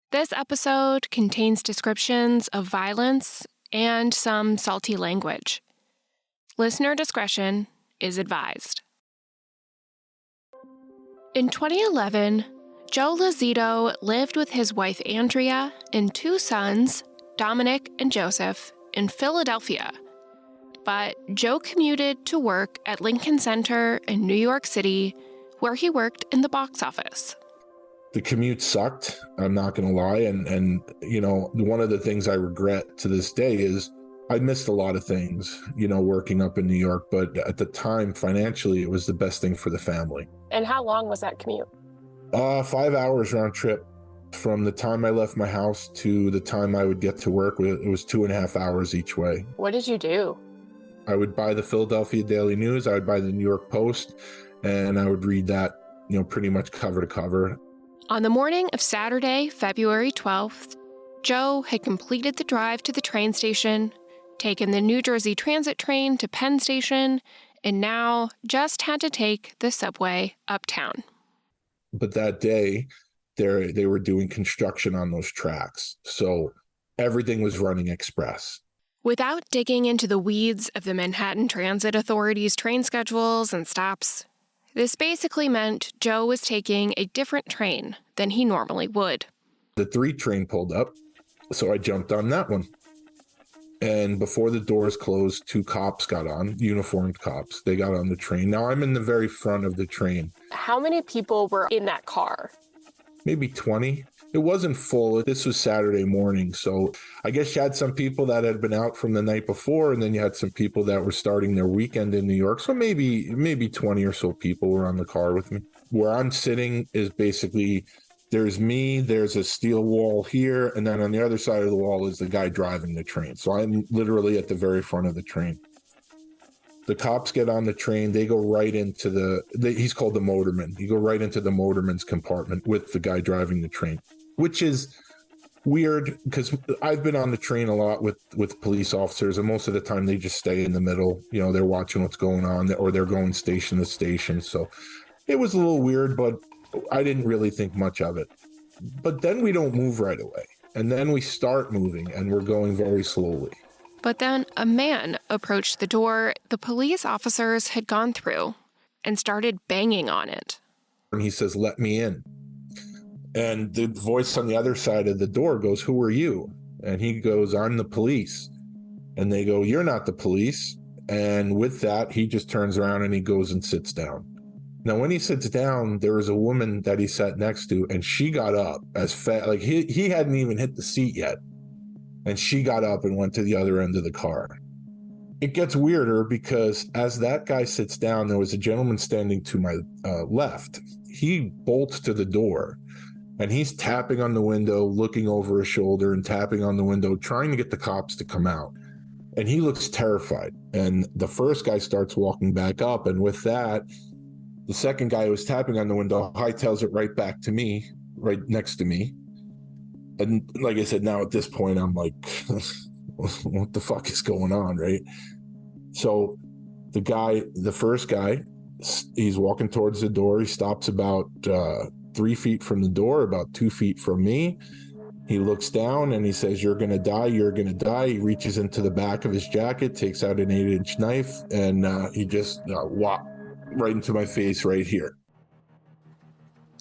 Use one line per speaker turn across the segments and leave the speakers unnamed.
This episode contains descriptions of violence and some salty language. Listener discretion is advised. In 2011, Joe Lozito lived with his wife Andrea and two sons, Dominic and Joseph, in Philadelphia. But Joe commuted to work at Lincoln Center in New York City, where he worked in the box office.
The commute sucked, I'm not going to lie. And, you know, one of the things I regret to this day is I missed a lot of things, you know, working up in New York. But at the time, financially, it was the best thing for the family.
And how long was that commute?
5 hours round trip. From the time I left my house to the time I would get to work, it was 2.5 hours each way.
What did you do?
I would buy the Philadelphia Daily News, I would buy the New York Post, and I would read that, you know, pretty much cover to cover.
On the morning of Saturday, February 12th, Joe had completed the drive to the train station, taken the New Jersey Transit train to Penn Station, and now just had to take the subway uptown.
But that day, they were doing construction on those tracks, so everything was running express.
Without digging into the weeds of the Manhattan Transit Authority's train schedules and stops, this basically meant Joe was taking a different train than he normally would.
The 3 train pulled up, so I jumped on that one. And before the doors closed, 2 cops got on, uniformed cops. They got on the train. Now I'm in the very front of the train.
How many people were in that car?
Maybe 20. It wasn't full. This was Saturday morning. So I guess you had some people that had been out from the night before, and then you had some people that were starting their weekend in New York. So maybe 20 or so people were on the car with me. Where I'm sitting is basically, there's me, there's a steel wall here, and then on the other side of the wall is the guy driving the train. So I'm literally at the very front of the train. The cops get on the train. They go right into he's called the motorman. You go right into the motorman's compartment with the guy driving the train, which is weird because I've been on the train a lot with police officers, and most of the time they just stay in the middle. You know, they're watching what's going on, or they're going station to station. So it was a little weird, but I didn't really think much of it. But then we don't move right away. And then we start moving, and we're going very slowly.
But then a man approached the door the police officers had gone through and started banging on it.
And he says, "Let me in." And the voice on the other side of the door goes, "Who are you?" And he goes, "I'm the police." And they go, "You're not the police." And with that, he just turns around and he goes and sits down. Now, when he sits down, there was a woman that he sat next to, and she got up as fast, like he hadn't even hit the seat yet. And she got up and went to the other end of the car. It gets weirder because as that guy sits down, there was a gentleman standing to my left. He bolts to the door and he's tapping on the window, looking over his shoulder and tapping on the window, trying to get the cops to come out. And he looks terrified. And the first guy starts walking back up. And with that, the second guy who was tapping on the window hightails it right back to me, right next to me. And like I said, now at this point, I'm like, what the fuck is going on, right? So the first guy, he's walking towards the door. He stops about 3 feet from the door, about 2 feet from me. He looks down and he says, "You're going to die. You're going to die." He reaches into the back of his jacket, takes out an 8-inch knife, and he just whop right into my face right here.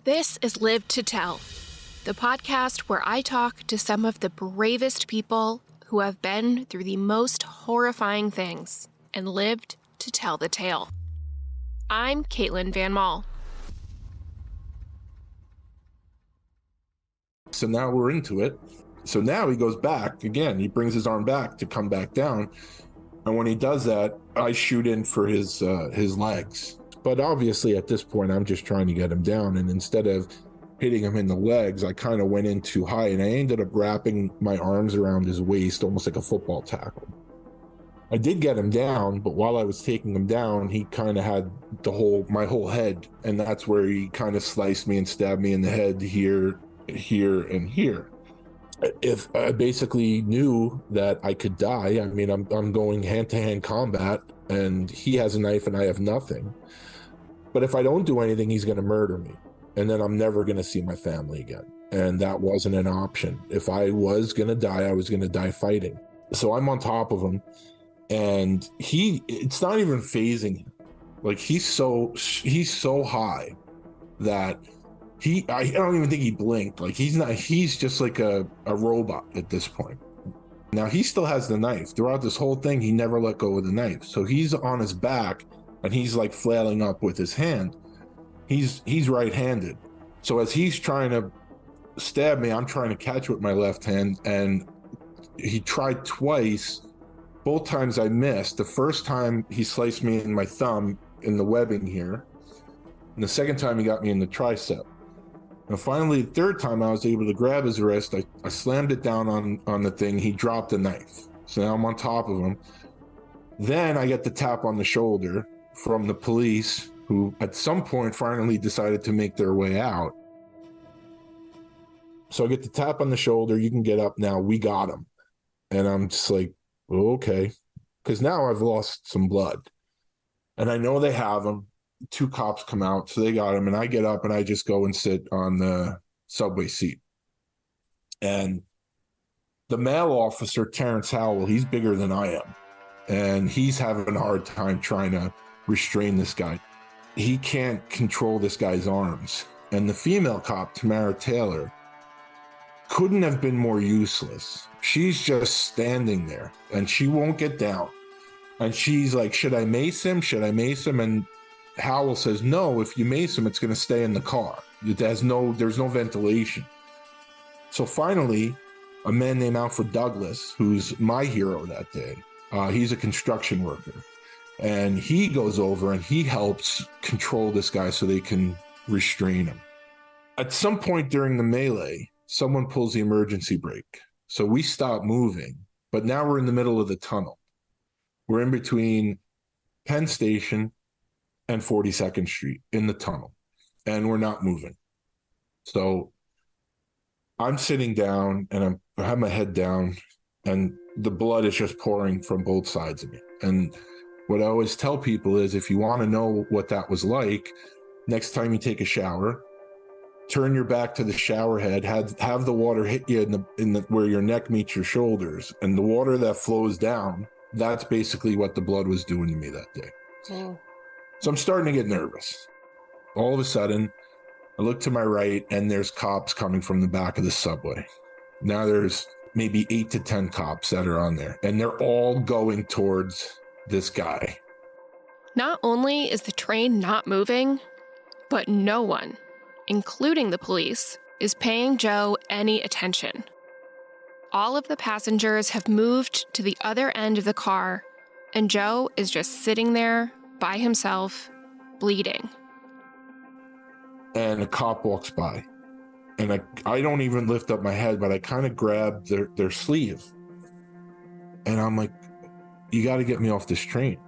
This is Live to Tell, the podcast where I talk to some of the bravest people who have been through the most horrifying things and lived to tell the tale. I'm Caitlin Van Mall.
So now we're into it. So now he goes back again. He brings his arm back to come back down. And when he does that, I shoot in for his legs. But obviously at this point, I'm just trying to get him down. And instead of hitting him in the legs, I kind of went in too high, and I ended up wrapping my arms around his waist, almost like a football tackle. I did get him down, but while I was taking him down, he kind of had my whole head, and that's where he kind of sliced me and stabbed me in the head here, and here. If I basically knew that I could die, I mean, I'm going hand-to-hand combat, and he has a knife and I have nothing. But if I don't do anything, he's going to murder me. And then I'm never going to see my family again. And that wasn't an option. If I was going to die, I was going to die fighting. So I'm on top of him, and it's not even phasing him. Like he's so high that I don't even think he blinked. Like he's just like a robot at this point. Now he still has the knife. Throughout this whole thing, he never let go of the knife. So he's on his back and he's like flailing up with his hand. He's right-handed. So as he's trying to stab me, I'm trying to catch with my left hand, and he tried twice. Both times I missed. The first time he sliced me in my thumb in the webbing here, and the second time he got me in the tricep. And finally, the third time I was able to grab his wrist. I slammed it down on the thing. He dropped the knife. So now I'm on top of him. Then I get the tap on the shoulder from the police, who at some point finally decided to make their way out. So I get the tap on the shoulder. You can get up now. We got him. And I'm just like, oh, okay. Because now I've lost some blood. And I know they have him. 2 cops come out, so they got him. And I get up and I just go and sit on the subway seat. And the male officer, Terrence Howell, he's bigger than I am. And he's having a hard time trying to restrain this guy. He can't control this guy's arms. And the female cop, Tamara Taylor, couldn't have been more useless. She's just standing there and she won't get down. And she's like, should I mace him? Should I mace him? And Howell says, no, if you mace him, it's going to stay in the car. There's no ventilation. So finally, a man named Alfred Douglas, who's my hero that day, he's a construction worker. And he goes over and he helps control this guy so they can restrain him. At some point during the melee, someone pulls the emergency brake. So we stop moving, but now we're in the middle of the tunnel. We're in between Penn Station and 42nd Street in the tunnel, and we're not moving. So I'm sitting down and I have my head down and the blood is just pouring from both sides of me. And what I always tell people is, if you want to know what that was like, next time you take a shower, turn your back to the shower head, have the water hit you in the where your neck meets your shoulders, and the water that flows down, that's basically what the blood was doing to me that day.
Mm.
So I'm starting to get nervous. All of a sudden, I look to my right and there's cops coming from the back of the subway. Now there's maybe 8 to 10 cops that are on there, and they're all going towards this guy.
Not only is the train not moving, but no one, including the police, is paying Joe any attention. All of the passengers have moved to the other end of the car, and Joe is just sitting there by himself, bleeding.
And a cop walks by, and I don't even lift up my head, but I kind of grab their sleeve. And I'm like, you got to get me off this train.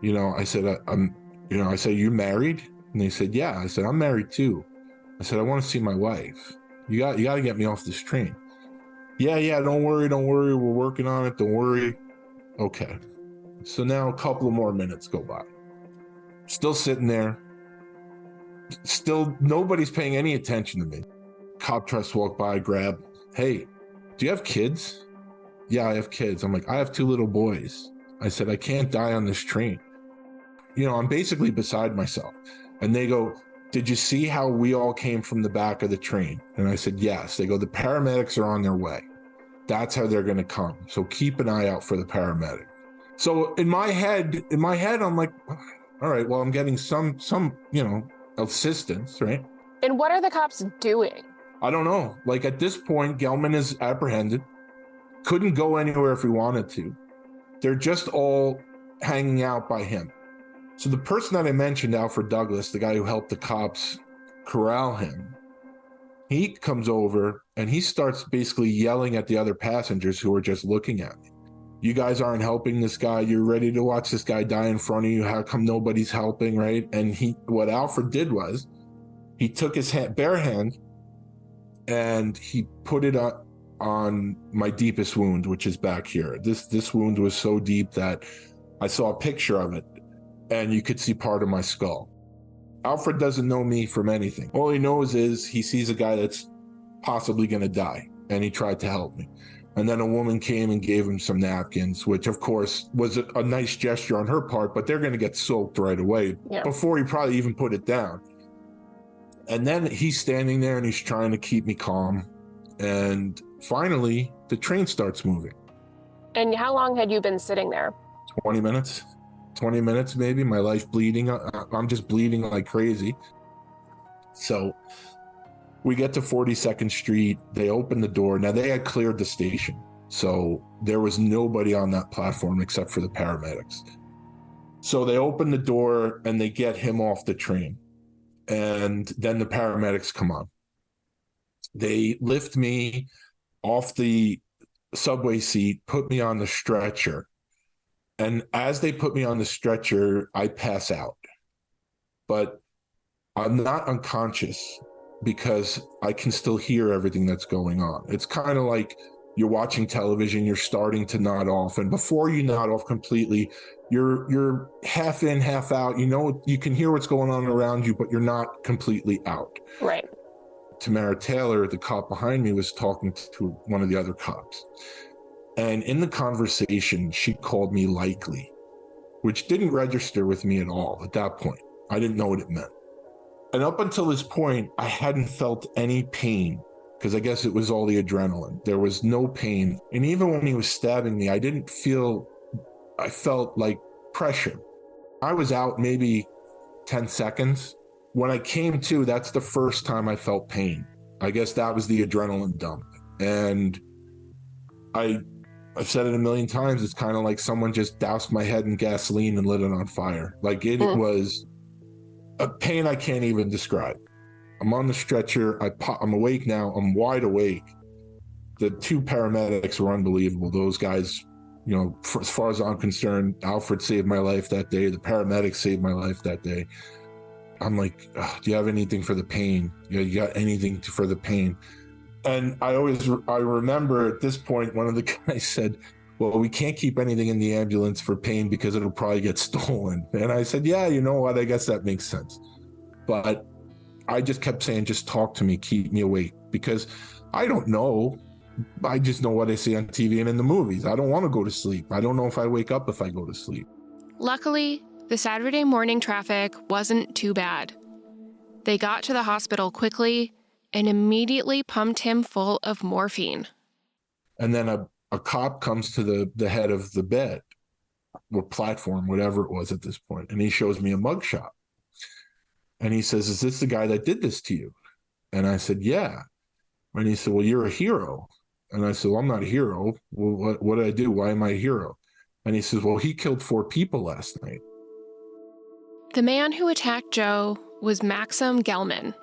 I said, I said, you married? And they said, yeah. I said, I'm married too. I said, I want to see my wife. You got to get me off this train. Yeah, don't worry. We're working on it. Don't worry. Okay. So now a couple of more minutes go by. Still sitting there. Still, nobody's paying any attention to me. Cop tries to walk by, grab, hey, do you have kids? Yeah, I have kids. I'm like, I have 2 little boys. I said, I can't die on this train. I'm basically beside myself. And they go, did you see how we all came from the back of the train? And I said, yes. They go, the paramedics are on their way. That's how they're going to come. So keep an eye out for the paramedic. So in my head, I'm like, all right, well, I'm getting some, assistance, right?
And what are the cops doing?
I don't know. Like at this point, Gelman is apprehended. Couldn't go anywhere if he wanted to. They're just all hanging out by him. So the person that I mentioned, Alfred Douglas, the guy who helped the cops corral him, he comes over and he starts basically yelling at the other passengers who are just looking at me. You guys aren't helping this guy. You're ready to watch this guy die in front of you. How come nobody's helping, right? And what Alfred did was he took his bare hand and he put it on my deepest wound, which is back here. This wound was so deep that I saw a picture of it and you could see part of my skull. Alfred doesn't know me from anything. All he knows is he sees a guy that's possibly going to die. And he tried to help me. And then a woman came and gave him some napkins, which of course was a nice gesture on her part, but they're going to get soaked right away before he probably even put it down. And then he's standing there and he's trying to keep me calm. And finally, the train starts moving.
And how long had you been sitting there?
20 minutes. 20 minutes maybe. My life bleeding. I'm just bleeding like crazy. So we get to 42nd Street. They open the door. Now, they had cleared the station, so there was nobody on that platform except for the paramedics. So they open the door and they get him off the train. And then the paramedics come on. They lift me off the subway seat, put me on the stretcher. And as they put me on the stretcher, I pass out. But I'm not unconscious, because I can still hear everything that's going on. It's kind of like you're watching television, you're starting to nod off, and before you nod off completely, you're half in, half out. You know, you can hear what's going on around you, but you're not completely out.
Right.
Tamara Taylor, the cop behind me, was talking to one of the other cops. And in the conversation, she called me likely, which didn't register with me at all at that point. I didn't know what it meant. And up until this point, I hadn't felt any pain, because I guess it was all the adrenaline. There was no pain. And even when he was stabbing me, I felt like pressure. I was out maybe 10 seconds. When I came to, that's the first time I felt pain. I guess that was the adrenaline dump. And I've said it a million times. It's kind of like someone just doused my head in gasoline and lit it on fire. Like it was a pain I can't even describe. I'm on the stretcher. I'm awake now. I'm wide awake. The two paramedics were unbelievable. Those guys, you know, as far as I'm concerned, Alfred saved my life that day. The paramedics saved my life that day. I'm like, do you have anything for the pain? You got anything for the pain? And I remember at this point, one of the guys said, well, we can't keep anything in the ambulance for pain because it'll probably get stolen. And I said, yeah, you know what? I guess that makes sense. But I just kept saying, just talk to me, keep me awake, because I don't know. I just know what I see on TV and in the movies. I don't want to go to sleep. I don't know if I wake up if I go to sleep.
Luckily, the Saturday morning traffic wasn't too bad. They got to the hospital quickly and immediately pumped him full of morphine. And
then a cop comes to the head of the bed or platform, whatever it was at this point, and he shows me a mugshot. And he says, is this the guy that did this to you? And I said, yeah. And he said, well, you're a hero. And I said, well, I'm not a hero. Well, what did I do? Why am I a hero? And he says, well, he killed 4 people last night.
The man who attacked Joe was Maxim Gelman,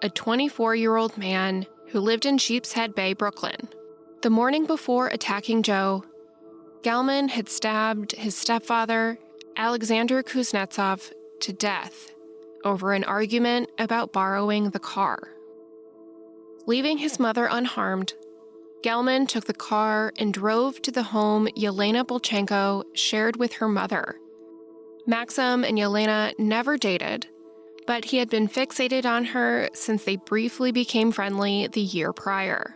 a 24-year-old man who lived in Sheepshead Bay, Brooklyn. The morning before attacking Joe, Gelman had stabbed his stepfather, Alexander Kuznetsov, to death over an argument about borrowing the car. Leaving his mother unharmed, Gelman took the car and drove to the home Yelena Bolchenko shared with her mother. Maxim and Yelena never dated, but he had been fixated on her since they briefly became friendly the year prior.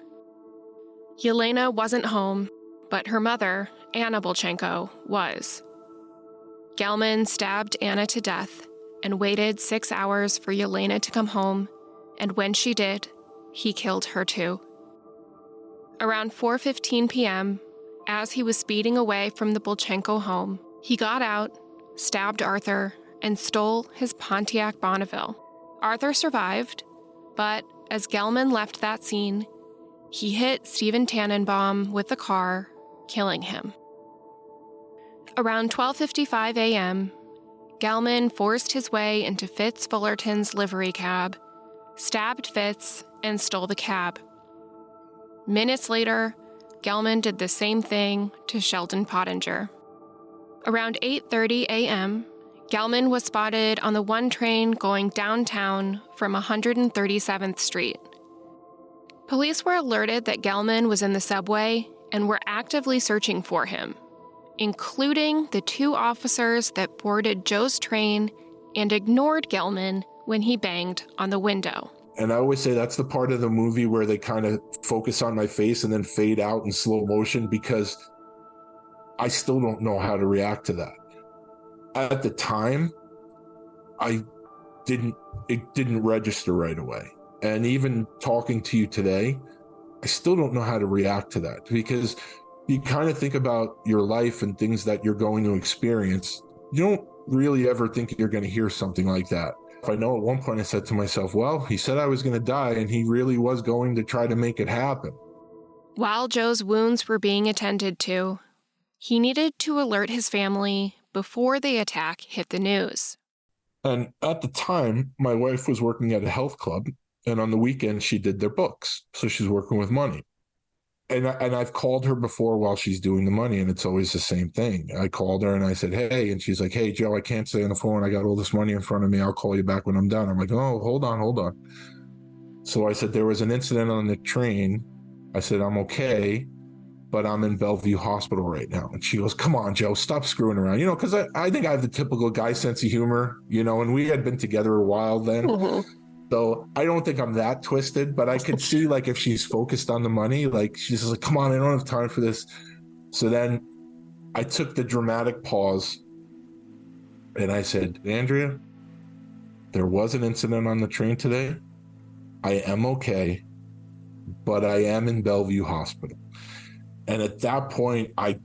Yelena wasn't home, but her mother, Anna Bolchenko, was. Gelman stabbed Anna to death and waited 6 hours for Yelena to come home, and when she did, he killed her too. Around 4:15 p.m., as he was speeding away from the Bolchenko home, he got out, stabbed Arthur, and stole his Pontiac Bonneville. Arthur survived, but as Gelman left that scene, he hit Stephen Tannenbaum with the car, killing him. Around 12:55 a.m., Gelman forced his way into Fitz Fullerton's livery cab, stabbed Fitz, and stole the cab. Minutes later, Gelman did the same thing to Sheldon Pottinger. Around 8:30 a.m., Gelman was spotted on the one train going downtown from 137th Street. Police were alerted that Gelman was in the subway and were actively searching for him, including the 2 officers that boarded Joe's train and ignored Gelman when he banged on the window.
And I always say that's the part of the movie where they kind of focus on my face and then fade out in slow motion, because I still don't know how to react to that. At the time, it didn't register right away. And even talking to you today, I still don't know how to react to that, because you kind of think about your life and things that you're going to experience. You don't really ever think you're going to hear something like that. I know at one point I said to myself, well, he said I was going to die, and he really was going to try to make it happen.
While Joe's wounds were being attended to, he needed to alert his family before the attack hit the news.
And at the time, my wife was working at a health club, and on the weekend she did their books. So she's working with money. And I've called her before while she's doing the money, and it's always the same thing. I called her and I said, hey, and she's like, hey, Joe, I can't stay on the phone. I got all this money in front of me. I'll call you back when I'm done. I'm like, oh, hold on. So I said, there was an incident on the train. I said, I'm okay, but I'm in Bellevue Hospital right now. And she goes, come on, Joe, stop screwing around. Because I think I have the typical guy sense of humor, and we had been together a while then.
Mm-hmm.
So I don't think I'm that twisted, but I could see, like, if she's focused on the money, like, she's like, come on, I don't have time for this. So then I took the dramatic pause and I said, Andrea, there was an incident on the train today. I am okay, but I am in Bellevue Hospital. And at that point, I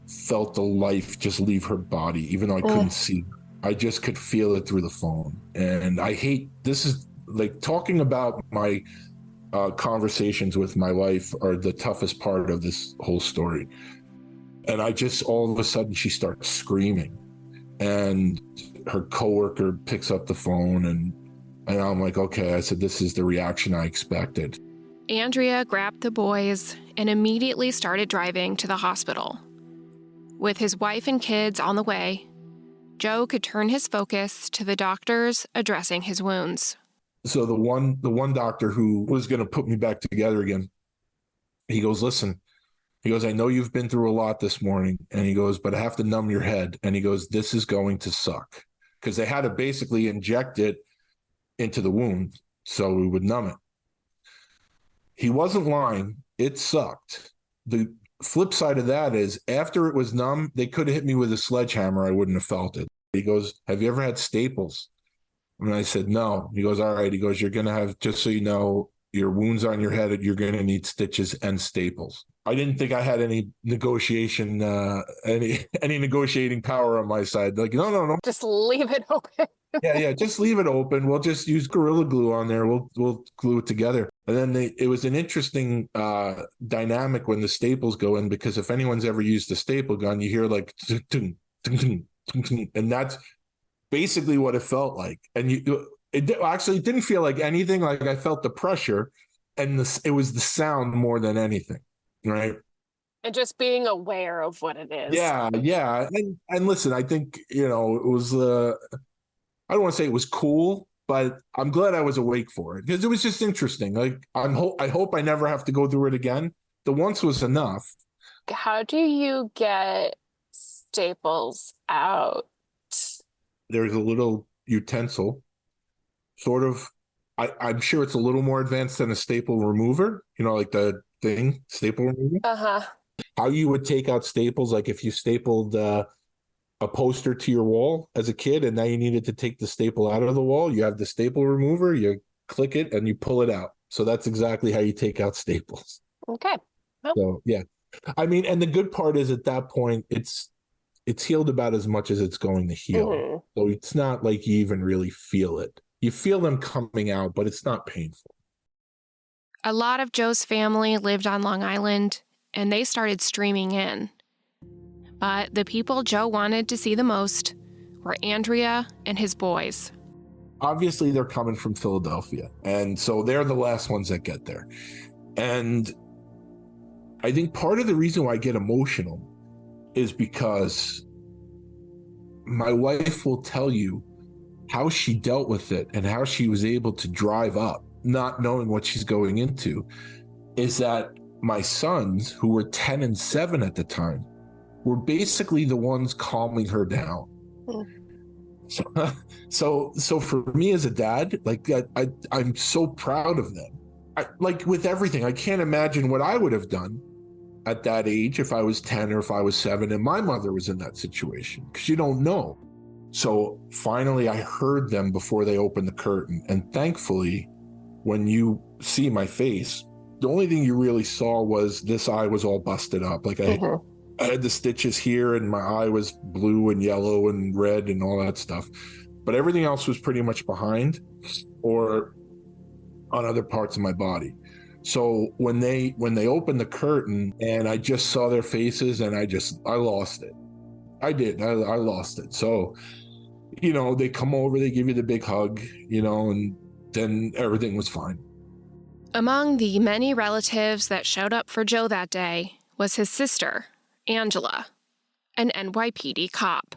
felt the life just leave her body, even though I couldn't see her. I just could feel it through the phone. And this is like talking about my conversations with my wife are the toughest part of this whole story. And I just, all of a sudden, she starts screaming, and her coworker picks up the phone, and I'm like, okay, I said, this is the reaction I expected.
Andrea grabbed the boys and immediately started driving to the hospital. With his wife and kids on the way, Joe could turn his focus to the doctors addressing his wounds.
So the one doctor who was going to put me back together again, he goes, listen, he goes, I know you've been through a lot this morning. And he goes, but I have to numb your head. And he goes, this is going to suck. Because they had to basically inject it into the wound so we would numb it. He wasn't lying. It sucked. The flip side of that is, after it was numb, they could have hit me with a sledgehammer. I wouldn't have felt it. He goes, have you ever had staples? And I said, no. He goes, all right. He goes, you're going to have, just so you know, your wounds on your head, you're going to need stitches and staples. I didn't think I had any negotiation, any negotiating power on my side. Like, no.
Just leave it open.
Yeah. Just leave it open. We'll just use Gorilla Glue on there. We'll glue it together. And then it was an interesting dynamic when the staples go in, because if anyone's ever used a staple gun, you hear like, and that's basically what it felt like. And it actually didn't feel like anything. Like, I felt the pressure, and it was the sound more than anything, right?
And just being aware of what it is.
Yeah. And listen, I think, it was, I don't want to say it was cool, but I'm glad I was awake for it, because it was just interesting. Like, I hope I never have to go through it again. The once was enough.
How do you get staples out?
There's a little utensil, sort of. I'm sure it's a little more advanced than a staple remover, like the thing, staple remover.
Uh-huh.
How you would take out staples, like if you stapled a poster to your wall as a kid, and now you needed to take the staple out of the wall, you have the staple remover, you click it and you pull it out. So that's exactly how you take out staples.
Okay. Well.
So yeah, I mean, and the good part is, at that point, it's healed about as much as it's going to heal.
Mm-hmm.
So it's not like you even really feel it. You feel them coming out, but it's not painful.
A lot of Joe's family lived on Long Island, and they started streaming in. But the people Joe wanted to see the most were Andrea and his boys.
Obviously, they're coming from Philadelphia, and so they're the last ones that get there. And I think part of the reason why I get emotional is because my wife will tell you how she dealt with it and how she was able to drive up, not knowing what she's going into, is that my sons, who were 10 and 7 at the time, were basically the ones calming her down. So for me as a dad, like I'm so proud of them. Like with everything, I can't imagine what I would have done at that age if I was 10 or if I was 7 and my mother was in that situation, because you don't know. So finally I heard them before they opened the curtain, and thankfully when you see my face, the only thing you really saw was this eye was all busted up. Like I had the stitches here and my eye was blue and yellow and red and all that stuff, but everything else was pretty much behind or on other parts of my body. So when they opened the curtain and I just saw their faces, and I lost it. I did. I lost it. So, they come over, they give you the big hug, and then everything was fine.
Among the many relatives that showed up for Joe that day was his sister, Angela, an NYPD cop.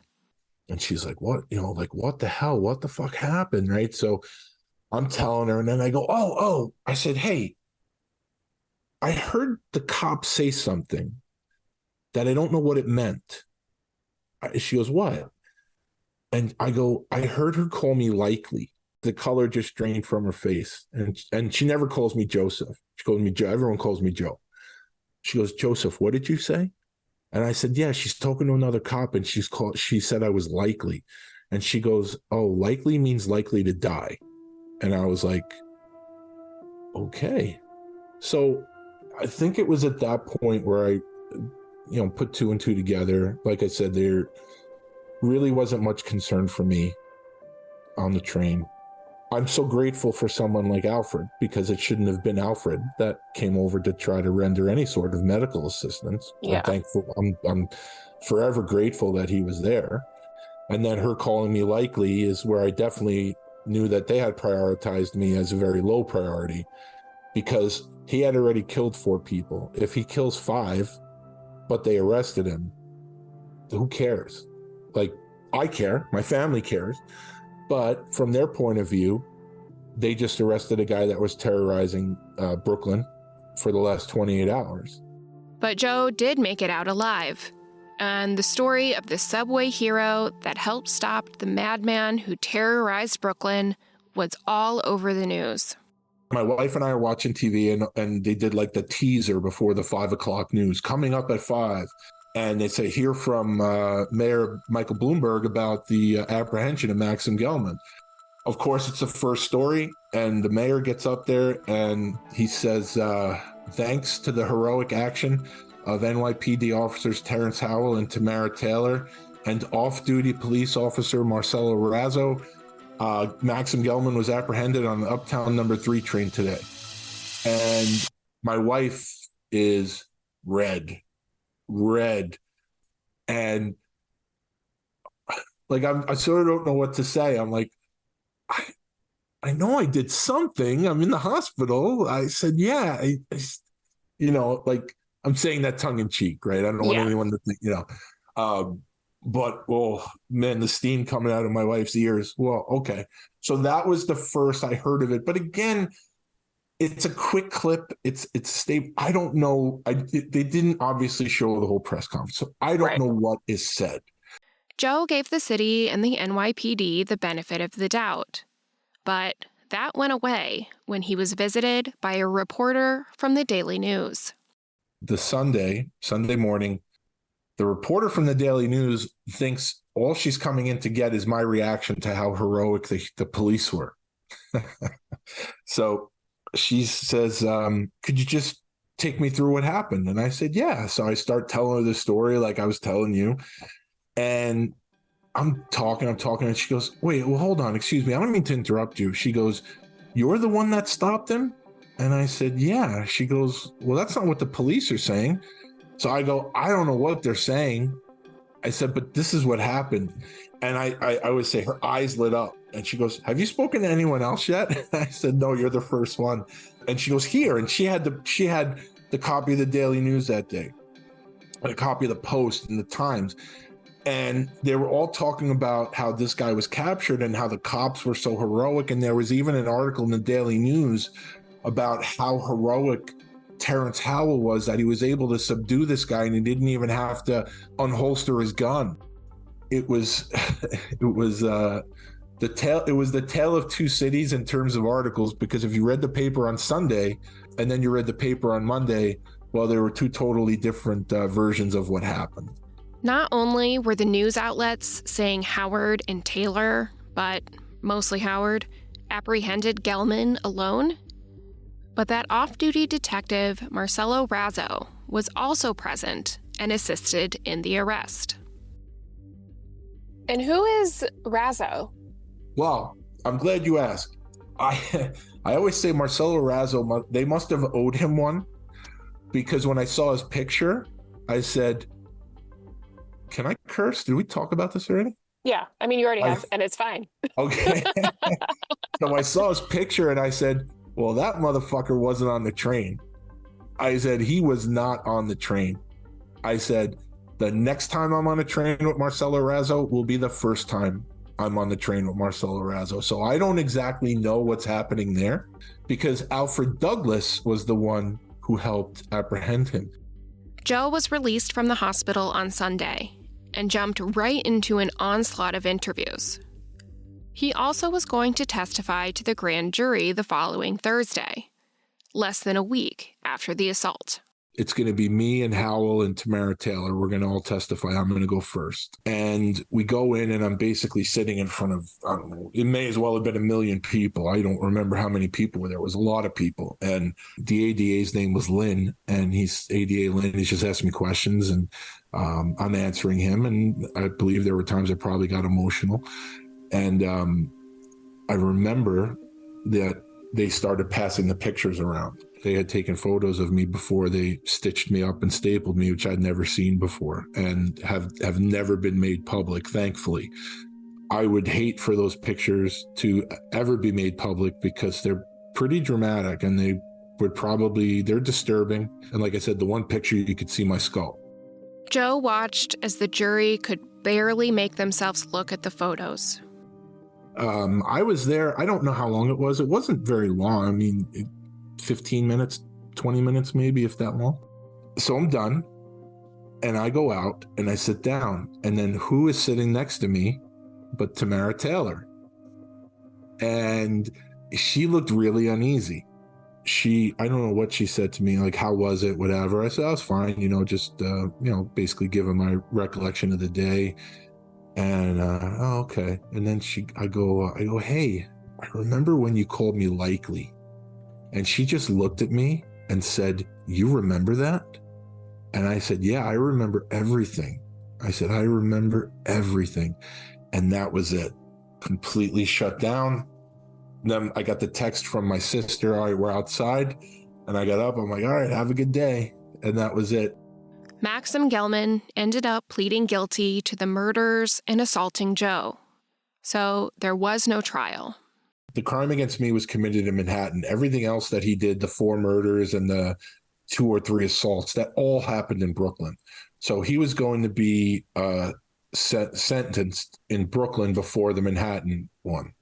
And she's like, what, like, what the hell? What the fuck happened? Right. So I'm telling her, and then I go, oh, I said, hey, I heard the cop say something that I don't know what it meant. She goes, what? And I go, I heard her call me likely. The color just drained from her face. And she never calls me Joseph. She calls me Joe. Everyone calls me Joe. She goes, Joseph, what did you say? And I said, yeah, she's talking to another cop, and she said I was likely. And she goes, oh, likely means likely to die. And I was like, okay. So I think it was at that point where I, put 2 and 2 together. Like I said, there really wasn't much concern for me on the train. I'm so grateful for someone like Alfred, because it shouldn't have been Alfred that came over to try to render any sort of medical assistance.
Yeah.
I'm thankful. I'm forever grateful that he was there. And then her calling me likely is where I definitely knew that they had prioritized me as a very low priority, because he had already killed 4 people. If he kills 5, but they arrested him, who cares? Like, I care, my family cares, but from their point of view, they just arrested a guy that was terrorizing Brooklyn for the last 28 hours.
But Joe did make it out alive. And the story of the subway hero that helped stop the madman who terrorized Brooklyn was all over the news.
My wife and I are watching TV, and they did like the teaser before the 5 o'clock news, coming up at 5. And they say, hear from Mayor Michael Bloomberg about the apprehension of Maxim Gelman. Of course, it's the first story, and the mayor gets up there and he says, thanks to the heroic action of NYPD officers Terrence Howell and Tamara Taylor and off-duty police officer Marcelo Razzo, Maxim Gelman was apprehended on the Uptown number 3 train today. And my wife is red. And like, I sort of don't know what to say. I'm like, I know I did something. I'm in the hospital. I said, yeah, like, I'm saying that tongue in cheek, right? I don't want anyone to think, but, well, man, the steam coming out of my wife's ears. Well, okay. So that was the first I heard of it. But again, it's a quick clip. It's stable. I don't know. They didn't obviously show the whole press conference, so I don't know what is said.
Joe gave the city and the NYPD the benefit of the doubt. But that went away when he was visited by a reporter from the Daily News.
The Sunday morning, the reporter from the Daily News thinks all she's coming in to get is my reaction to how heroic the police were. So she says, could you just take me through what happened? And I said, yeah. So I start telling her the story like I was telling you. And I'm talking, and she goes, wait, well, hold on, excuse me, I don't mean to interrupt you. She goes, you're the one that stopped him? And I said, yeah. She goes, well, that's not what the police are saying. So I go, I don't know what they're saying. I said, but this is what happened. And I would say her eyes lit up, and she goes, have you spoken to anyone else yet? I said, no, you're the first one. And she goes, here. And she had the copy of the Daily News that day, and a copy of the Post and the Times. And they were all talking about how this guy was captured and how the cops were so heroic. And there was even an article in the Daily News about how heroic Terrence Howell was, that he was able to subdue this guy and he didn't even have to unholster his gun. it was the tale of two cities in terms of articles, because if you read the paper on Sunday and then you read the paper on Monday, well, there were two totally different versions of what happened.
Not only were the news outlets saying Howard and Taylor, but mostly Howard, apprehended Gelman alone, but that off-duty detective Marcelo Razzo was also present and assisted in the arrest.
And who is Razzo?
Well, I'm glad you asked. I always say Marcelo Razzo, they must have owed him one, because when I saw his picture, I said, can I curse? Did we talk about this already?
Yeah, I mean, you already have, and it's fine.
Okay. So I saw his picture and I said, well, that motherfucker wasn't on the train. I said, he was not on the train. I said, the next time I'm on a train with Marcelo Razzo will be the first time I'm on the train with Marcelo Razzo. So I don't exactly know what's happening there, because Alfred Douglas was the one who helped apprehend him.
Joe was released from the hospital on Sunday and jumped right into an onslaught of interviews. He also was going to testify to the grand jury the following Thursday, less than a week after the assault.
It's going to be me and Howell and Tamara Taylor. We're going to all testify. I'm going to go first. And we go in and I'm basically sitting in front of, I don't know, it may as well have been 1 million people. I don't remember how many people were there. It was a lot of people. And the ADA's name was Lynn, and he's ADA Lynn. He's just asking me questions and I'm answering him. And I believe there were times I probably got emotional. And I remember that they started passing the pictures around. They had taken photos of me before they stitched me up and stapled me, which I'd never seen before and have never been made public, thankfully. I would hate for those pictures to ever be made public because they're pretty dramatic and they're disturbing. And like I said, the one picture, you could see my skull.
Joe watched as the jury could barely make themselves look at the photos.
I was there. I don't know how long it was. It wasn't very long. I mean, 15 minutes, 20 minutes, maybe, if that long. So I'm done. And I go out and I sit down. And then who is sitting next to me but Tamara Taylor? And she looked really uneasy. I don't know what she said to me, like, how was it, whatever. I said, I was fine, just, basically giving my recollection of the day. And, oh, okay. And then I go, hey, I remember when you called me likely. And she just looked at me and said, you remember that? And I said, yeah, I remember everything. I said, I remember everything. And that was it. Completely shut down. Then I got the text from my sister. All right, we're outside. And I got up. I'm like, all right, have a good day. And that was it.
Maxim Gelman ended up pleading guilty to the murders and assaulting Joe. So there was no trial.
The crime against me was committed in Manhattan. Everything else that he did, the 4 murders and the 2 or 3 assaults, that all happened in Brooklyn. So he was going to be sentenced in Brooklyn before the Manhattan one.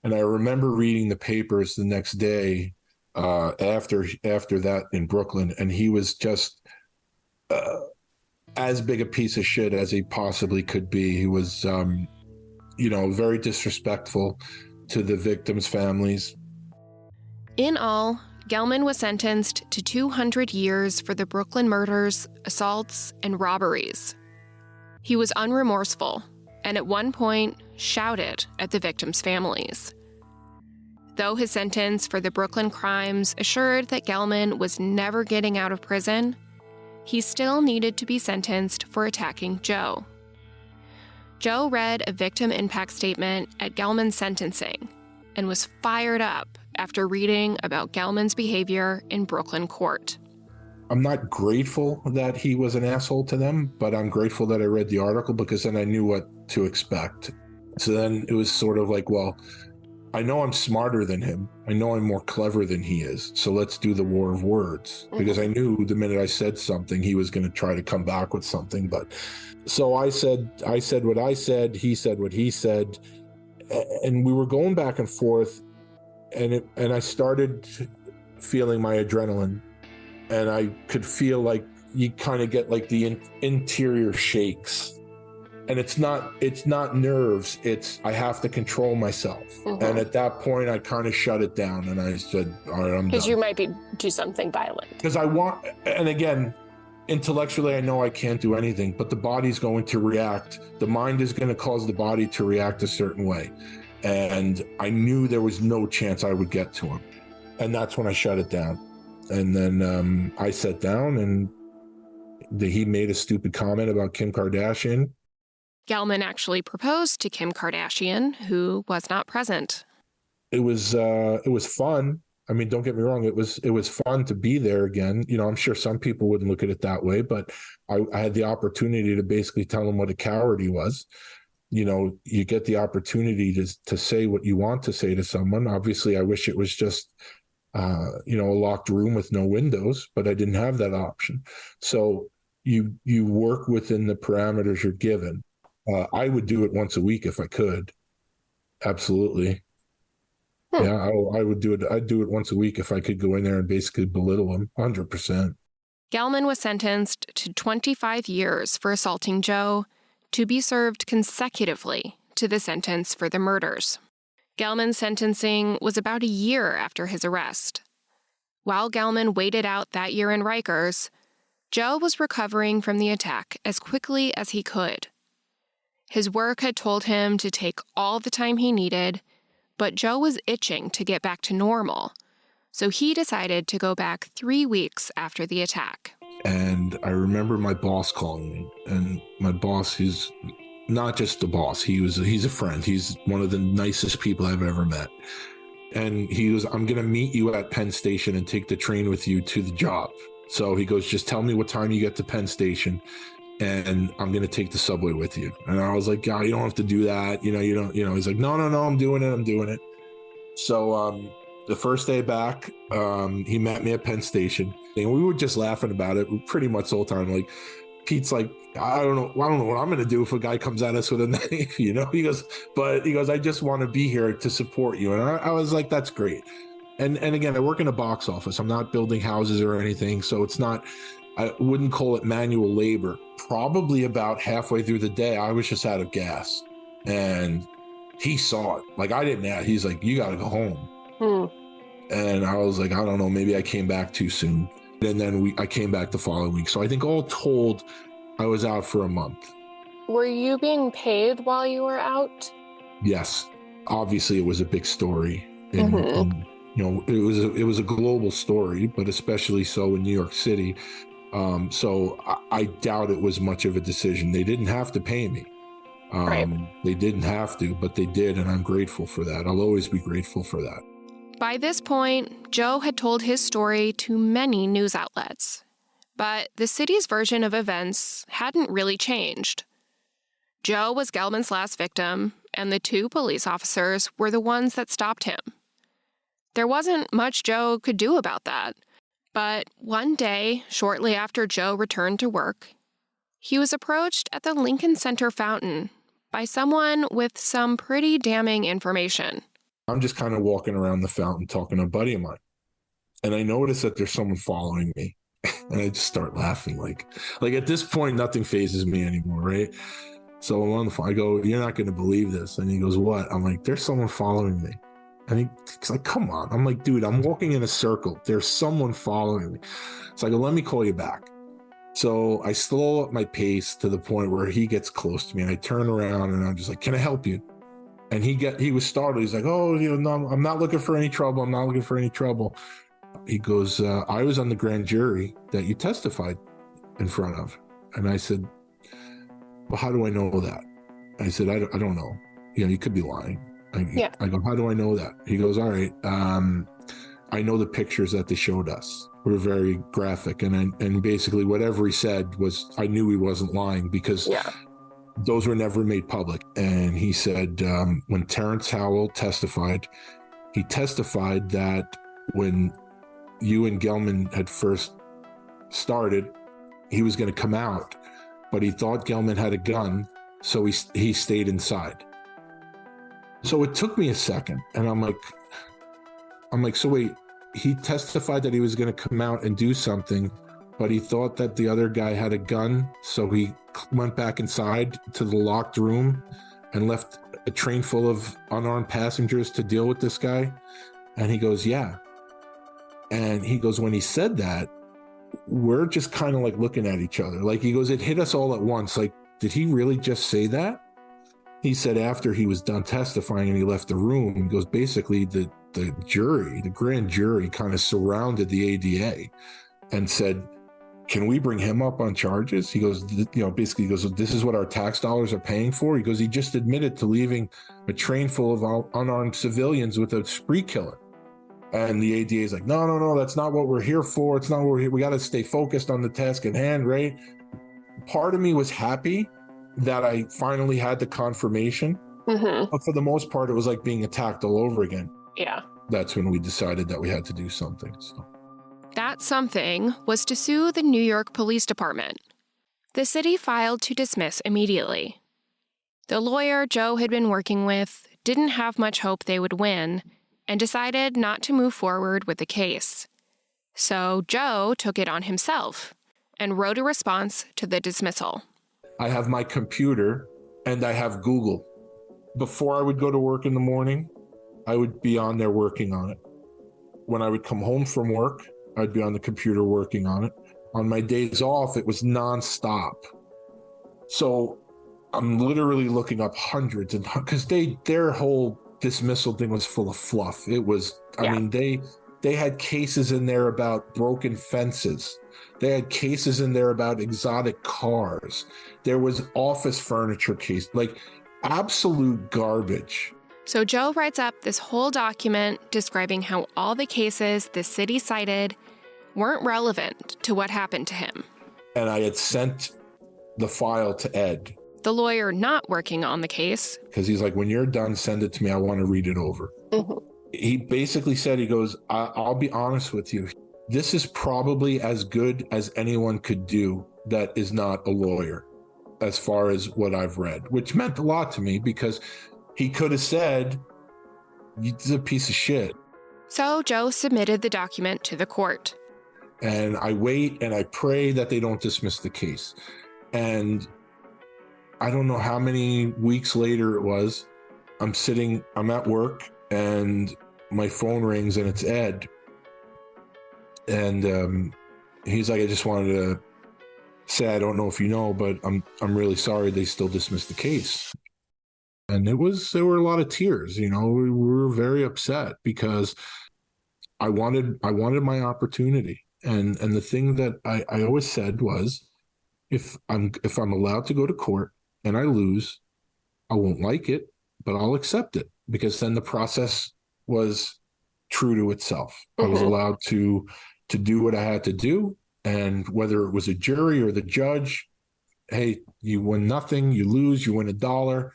And I remember reading the papers the next day after that in Brooklyn, and he was just as big a piece of shit as he possibly could be. He was, very disrespectful to the victims' families.
In all, Gelman was sentenced to 200 years for the Brooklyn murders, assaults, and robberies. He was unremorseful and at one point shouted at the victims' families. Though his sentence for the Brooklyn crimes assured that Gelman was never getting out of prison, he still needed to be sentenced for attacking Joe. Joe read a victim impact statement at Gelman's sentencing and was fired up after reading about Gelman's behavior in Brooklyn court.
I'm not grateful that he was an asshole to them, but I'm grateful that I read the article because then I knew what to expect. So then it was sort of like, well, I know I'm smarter than him. I know I'm more clever than he is. So let's do the war of words. Because I knew the minute I said something, he was going to try to come back with something. But so I said what I said. He said what he said. And we were going back and forth. And I started feeling my adrenaline. And I could feel like you kind of get like the interior shakes. And it's not nerves. It's, I have to control myself. And at that point, I kind of shut it down and I said, all right, I'm done.
Because you might do something violent.
Because and again, intellectually, I know I can't do anything, but the body's going to react. The mind is going to cause the body to react a certain way. And I knew there was no chance I would get to him. And that's when I shut it down. And then I sat down and he made a stupid comment about Kim Kardashian.
Gelman actually proposed to Kim Kardashian, who was not present.
It was fun. I mean, don't get me wrong. It was fun to be there again. You know, I'm sure some people wouldn't look at it that way, but I had the opportunity to basically tell him what a coward he was. You know, you get the opportunity to say what you want to say to someone. Obviously, I wish it was just, a locked room with no windows, but I didn't have that option. So you work within the parameters you're given. I would do it once a week if I could. Absolutely. Yeah, I would do it. I'd do it once a week if I could go in there and basically belittle him 100%.
Gelman was sentenced to 25 years for assaulting Joe, to be served consecutively to the sentence for the murders. Gelman's sentencing was about a year after his arrest. While Gelman waited out that year in Rikers, Joe was recovering from the attack as quickly as he could. His work had told him to take all the time he needed, but Joe was itching to get back to normal, so he decided to go back 3 weeks after the attack.
And I remember my boss calling me, and my boss, he's not just the boss, he's a friend. He's one of the nicest people I've ever met. And he goes, I'm going to meet you at Penn Station and take the train with you to the job. So he goes, just tell me what time you get to Penn Station, and I'm going to take the subway with you. And I was like, God, you don't have to do that. He's like, no, I'm doing it. So the first day back, he met me at Penn Station, and we were just laughing about it pretty much the whole time. Like, Pete's like, I don't know what I'm going to do if a guy comes at us with a knife, He goes, I just want to be here to support you. And I was like, that's great. And again, I work in a box office. I'm not building houses or anything. So it's not, I wouldn't call it manual labor. Probably about halfway through the day, I was just out of gas, and he saw it. Like, I didn't ask. He's like, you got to go home. And I was like, I don't know, maybe I came back too soon. And then I came back the following week. So I think all told, I was out for a month.
Were you being paid while you were out?
Yes. Obviously, it was a big story. And, it was a global story, but especially so in New York City. So I doubt it was much of a decision. They didn't have to pay me.
Right.
They didn't have to, but they did. And I'm grateful for that. I'll always be grateful for that.
By this point, Joe had told his story to many news outlets, but the city's version of events hadn't really changed. Joe was Gelman's last victim, and the 2 police officers were the ones that stopped him. There wasn't much Joe could do about that, but one day, shortly after Joe returned to work, he was approached at the Lincoln Center fountain by someone with some pretty damning information.
I'm just kind of walking around the fountain talking to a buddy of mine, and I notice that there's someone following me, and I just start laughing. Like at this point, nothing phases me anymore, right? So I'm on the phone. I go, "You're not going to believe this," and he goes, "What?" I'm like, "There's someone following me," and he's like, "Come on." I'm like, "Dude, I'm walking in a circle. There's someone following me." So I go, "Let me call you back." So I slow up my pace to the point where he gets close to me, and I turn around and I'm just like, "Can I help you?" And he was startled. He's like, "Oh, no, I'm not looking for any trouble. I'm not looking for any trouble." He goes, "I was on the grand jury that you testified in front of." And I said, "Well, how do I know that?" I said, I don't know. You could be lying. I go, "How do I know that?" He goes, "All right. I know the pictures that they showed us were very graphic." And basically whatever he said was, I knew he wasn't lying because those were never made public. And he said, when Terrence Howell testified, he testified that when you and Gelman had first started, he was going to come out, but he thought Gelman had a gun, so he stayed inside. So it took me a second, and I'm like, so wait, he testified that he was going to come out and do something, but he thought that the other guy had a gun, so he went back inside to the locked room and left a train full of unarmed passengers to deal with this guy? And he goes, yeah. And he goes, when he said that, we're just kind of like looking at each other. Like, he goes, it hit us all at once. Like, did he really just say that? He said after he was done testifying and he left the room, he goes, basically the jury, the grand jury kind of surrounded the ADA and said, can we bring him up on charges? He goes, basically he goes, this is what our tax dollars are paying for. He goes, he just admitted to leaving a train full of unarmed civilians with a spree killer. And the ADA is like, no, that's not what we're here for. It's not what we're here. We got to stay focused on the task at hand, right? Part of me was happy that I finally had the confirmation.
Mm-hmm.
But for the most part, it was like being attacked all over again.
Yeah.
That's when we decided that we had to do something. So.
That something was to sue the New York Police Department. The city filed to dismiss immediately. The lawyer Joe had been working with didn't have much hope they would win and decided not to move forward with the case. So Joe took it on himself and wrote a response to the dismissal.
I have my computer and I have Google. Before I would go to work in the morning, I would be on there working on it. When I would come home from work, I'd be on the computer working on it. On my days off, it was nonstop. So I'm literally looking up hundreds, and because their whole dismissal thing was full of fluff. It was, I mean, they had cases in there about broken fences. They had cases in there about exotic cars. There was office furniture case, like absolute garbage.
So Joe writes up this whole document describing how all the cases the city cited weren't relevant to what happened to him.
And I had sent the file to Ed.
The lawyer not working on the case.
Because he's like, when you're done, send it to me. I want to read it over.
Mm-hmm.
He basically said, he goes, I'll be honest with you. This is probably as good as anyone could do that is not a lawyer, as far as what I've read, which meant a lot to me because he could have said, he's a piece of shit.
So Joe submitted the document to the court.
And I wait and I pray that they don't dismiss the case. And I don't know how many weeks later it was. I'm at work and my phone rings and it's Ed. And he's like, I just wanted to say, I don't know if you know, but I'm really sorry they still dismissed the case. And there were a lot of tears, we were very upset because I wanted my opportunity. And the thing that I always said was, if I'm allowed to go to court and I lose, I won't like it, but I'll accept it, because then the process was true to itself. Mm-hmm. I was allowed to do what I had to do. And whether it was a jury or the judge, hey, you win nothing, you lose, you win $1.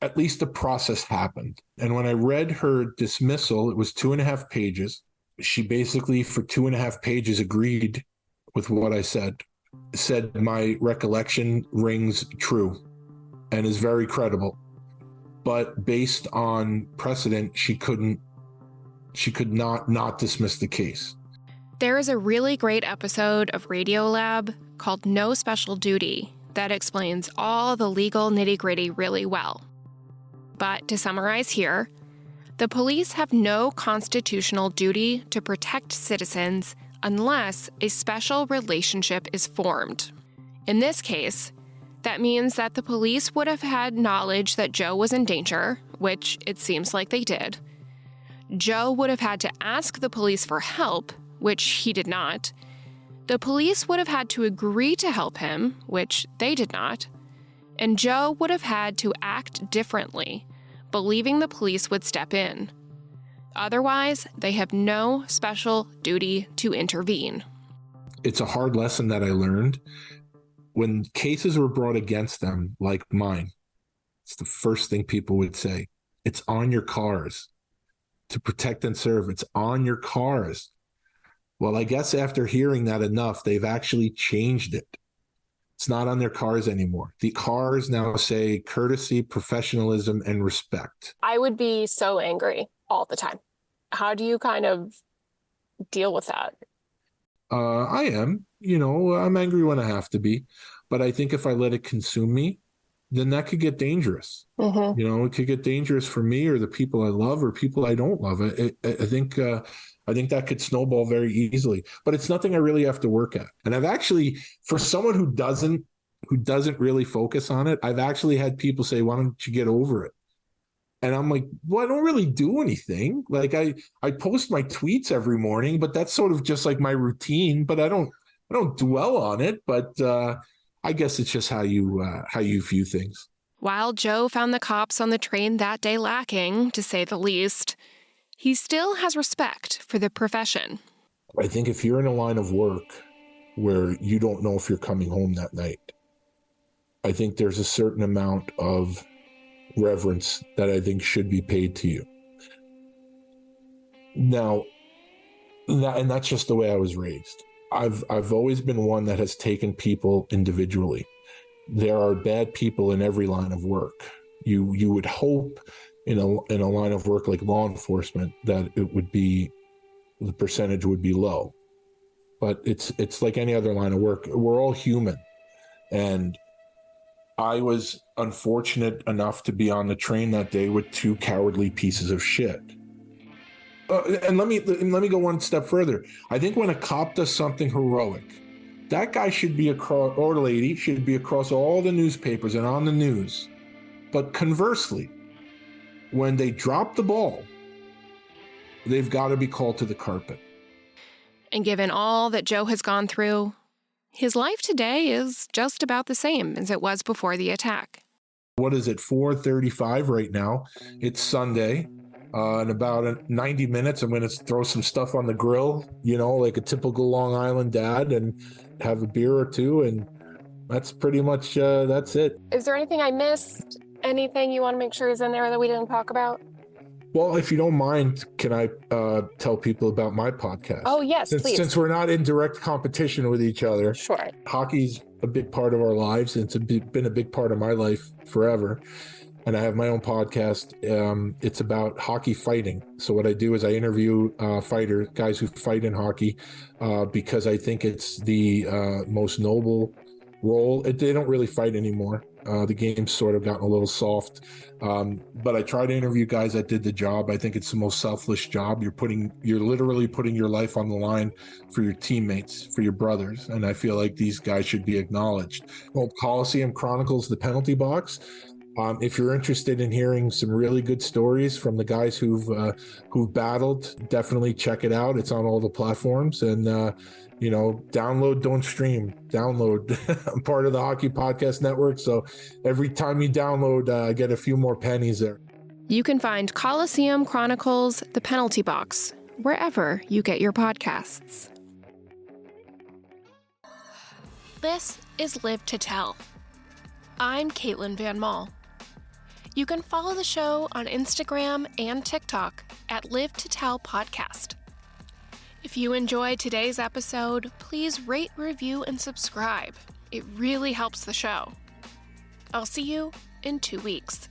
At least the process happened. And when I read her dismissal, it was 2.5 pages. She basically, for 2.5 pages, agreed with what I said my recollection rings true and is very credible. But based on precedent, she could not dismiss the case.
There is a really great episode of Radiolab called No Special Duty that explains all the legal nitty-gritty really well. But to summarize here, the police have no constitutional duty to protect citizens unless a special relationship is formed. In this case, that means that the police would have had knowledge that Joe was in danger, which it seems like they did. Joe would have had to ask the police for help, which he did not. The police would have had to agree to help him, which they did not. And Joe would have had to act differently, believing the police would step in. Otherwise, they have no special duty to intervene.
It's a hard lesson that I learned. When cases were brought against them, like mine, it's the first thing people would say. It's on your cars. To protect and serve, it's on your cars. Well, I guess after hearing that enough, they've actually changed it. It's not on their cars anymore. The cars now say courtesy, professionalism, and respect.
I would be so angry all the time. How do you kind of deal with that?
I am. I'm angry when I have to be. But I think if I let it consume me, then that could get dangerous.
Mm-hmm.
It could get dangerous for me or the people I love or people I don't love. I think that could snowball very easily. But it's nothing I really have to work at. And I've actually, for someone who doesn't really focus on it, I've actually had people say, "Why don't you get over it?" And I'm like, well, I don't really do anything. Like I post my tweets every morning, but that's sort of just like my routine. But I don't dwell on it. But I guess it's just how you view things.
While Joe found the cops on the train that day lacking, to say the least, he still has respect for the profession.
I think if you're in a line of work where you don't know if you're coming home that night, I think there's a certain amount of reverence that I think should be paid to you. Now, and that's just the way I was raised. I've always been one that has taken people individually. There are bad people in every line of work. You would hope in a line of work like law enforcement that the percentage would be low. But it's like any other line of work. We're all human. And I was unfortunate enough to be on the train that day with two cowardly pieces of shit. And let me go one step further. I think when a cop does something heroic, that guy should be across, or lady should be across all the newspapers and on the news. But conversely, when they drop the ball, they've got to be called to the carpet.
And given all that Joe has gone through, his life today is just about the same as it was before the attack.
What is it, 4:35 right now? It's Sunday. In about 90 minutes, I'm going to throw some stuff on the grill, like a typical Long Island dad, and have a beer or two. And that's pretty much, that's it.
Is there anything I missed? Anything you want to make sure is in there that we didn't talk about?
Well, if you don't mind, can I tell people about my podcast?
Oh, yes, please.
Since we're not in direct competition with each other.
Sure.
Hockey's a big part of our lives. And been a big part of my life forever. And I have my own podcast. It's about hockey fighting. So what I do is I interview fighters, guys who fight in hockey, because I think it's the most noble role. They don't really fight anymore. The game's sort of gotten a little soft. But I try to interview guys that did the job. I think it's the most selfless job. You're literally putting your life on the line for your teammates, for your brothers. And I feel like these guys should be acknowledged. Well, Coliseum Chronicles, the penalty box. If you're interested in hearing some really good stories from the guys who've battled, definitely check it out. It's on all the platforms. And download, don't stream. Download. I'm part of the Hockey Podcast Network, so every time you download, I get a few more pennies there.
You can find Coliseum Chronicles, The Penalty Box, wherever you get your podcasts. This is Live to Tell. I'm Caitlin Van Mall. You can follow the show on Instagram and TikTok at Live to Tell Podcast. If you enjoyed today's episode, please rate, review, and subscribe. It really helps the show. I'll see you in 2 weeks.